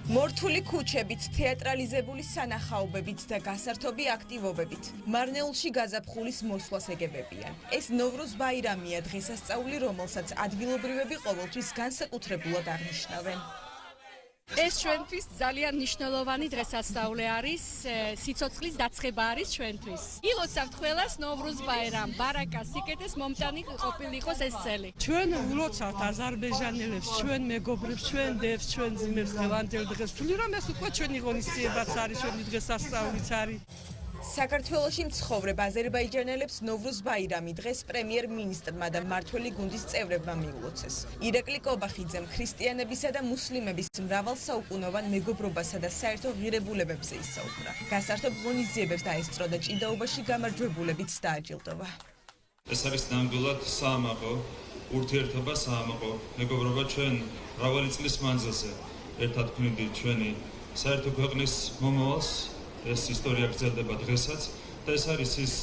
მორთული ქუჩებით, თეატრალიზებული სანახაობებით და გასართობი აქტივობებით მარნეულში გაზაფხულის მოსვლას ეგებებიან. ეს ნოვრუზ ბაირამია დღესასწაული, რომელსაც ადგილობრივები ყოველთვის განსაკუთრებულად აღნიშნავენ. ეს ჩვენთვის ძალიან მნიშვნელოვანი დღესასწაული არის, სიცოცხლის დაცხება არის ჩვენთვის. ილოცავთ ყველას ნოვრუზ ბაირამ, ბარაკას, სიკეთეს მომტანი ყოფილიყოს ეს წელი. ჩვენ ულოცავთ აზერბაიჯანელებს, ჩვენ მეგობრებს, ჩვენ დევს, ჩვენ ძმებს დღევანდელ დღეს. თვლი რომ ეს უკვე ჩვენი ღონისძიებაც არის, ჩვენი დღესასწაულიც არის. საქართველოში მცხოვრებ აზერბაიჯანელებს ნოვრუზ ბაირამი დღეს პრემიერ-მინისტრმა და მმართველი გუნდის წევრებმა მიულოცეს. ირაკლი კობახიძემ ქრისტიანებისა და მუსლიმების მრავალსაუკუნოვან მეგობრობასა და საერთო ღირებულებებზე ისაუბრა. გასართობ ღონისძიებებს დაესწრო და ჭიდაობაში გამარჯვებულებიც დააჯილდოვა. ეს არის ნამდვილად საამაყო, ურთიერთობა საამაყო, მეგობრობა ჩვენ მრავალი წლის მანძილზე ერთად გვინდით ჩვენი საერთო ქვეყნის მომავალს. ეს ისტორია გრძელდება დღესაც და ეს არის ის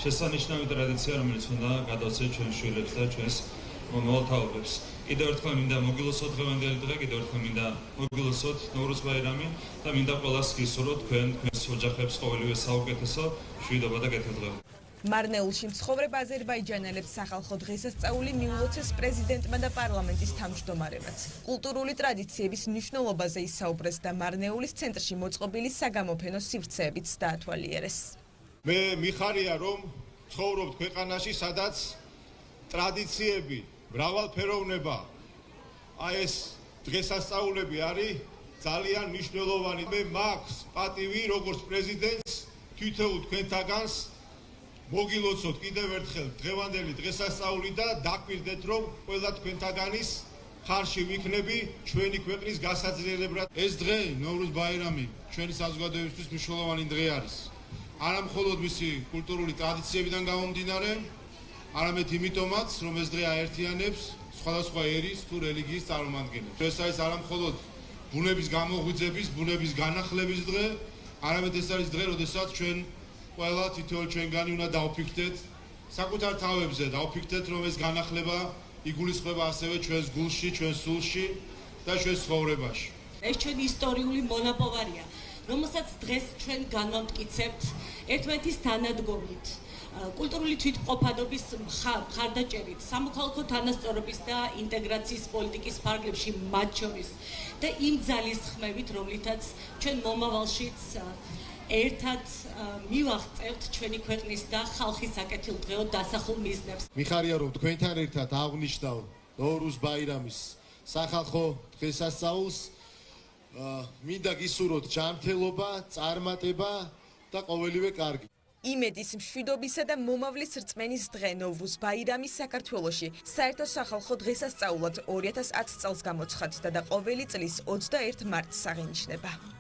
შესანიშნავი ტრადიცია, რომელიც უნდა გადავცეთ ჩვენ შვილებს და ჩვენს მომავალ თაობებს. კიდევ ერთხელ მინდა მოგილოცოთ დღევანდელი დღე, კიდევ ერთხელ მინდა მოგილოცოთ ნოვრუზ ბაირამი და მინდა ყველას გისურვოთ თქვენს ოჯახებს ყოველივე საუკეთესო, მშვიდობა და კეთილდღეობა. მარნეულში მცხოვრებ აზერბაიჯანელებს სახალხო დღესასწაული მიულოცეს პრეზიდენტმა და პარლამენტის თავმჯდომარემაც. კულტურული ტრადიციების მნიშვნელობაზე ისაუბრეს და მარნეულის ცენტრში მოწყობილი საგამოფენო სივრცეებიც დაათვალიერეს. მე მიხარია რომ ცხოვრობ ქვეყანაში, სადაც ტრადიციები, მრავალფეროვნება, ეს დღესასწაულები არის ძალიან მნიშვნელოვანი. მე მაქვს პატივი როგორც პრეზიდენტს თვითონ თქვენთაგანს მოგილოცოთ კიდევ ერთხელ დღევანდელი დღესასწაული და დაგვირდეთ რომ ყველა თქვენთაგანის ხარში ვიქნები ჩვენი ქვეყნის გასაძლიერებლად. ეს დღე ნოვრუზ ბაირამი ჩვენი საზოგადოებისთვის მნიშვნელოვანი დღე არის. არა მხოლოდ მისი კულტურული ტრადიციებიდან გამომდინარე, არამედ იმიტომაც რომ ეს დღე აერთიანებს სხვადასხვა ერის თუ რელიგიის წარმომადგენლებს. ეს არის არა მხოლოდ ბუნების გამოღვიძების, ბუნების განახლების დღე, არამედ ეს არის დღე, როდესაც ჩვენ ყველა თითოეულ ჩვენგანი უნდა დავფიქრდეთ საკუთარ თავებზე, დავფიქრდეთ რომ ეს განახლება იგულისხმება ასევე ჩვენს გულში, ჩვენს სულში და ჩვენს ცხოვრებაში. ეს ჩვენი ისტორიული მონაპოვარია, რომელსაც დღეს ჩვენ განვამტკიცებთ ერთმანეთის თანადგომით, კულტურული თვითმყოფადობის მხარდაჭერით, სამოქალაქო თანასწორობის და ინტეგრაციის პოლიტიკის ფარგლებში მათ შორის და იმ ძალისხმევით, რომლითაც ჩვენ მომავალშიც ერთად მივაღწევთ ჩვენი ქვეყნის და ხალხის საკეთილდღეოდ დასახულ მიზნებს. მიხარია რომ თქვენთან ერთად აღნიშნავ ნოვრუზ ბაირამის სახალხო დღესასწაულს. მინდა გისურვოთ ჯანმრთელობა, წარმატება და ყოველივე კარგი. იმედის, მშვიდობისა და მომავლის რწმენის დღე ნოვრუზ ბაირამი საქართველოში საერთო სახალხო დღესასწაულად 2010 წელს გამოცხადდა და ყოველი წლის 21 მარტს აღინიშნება.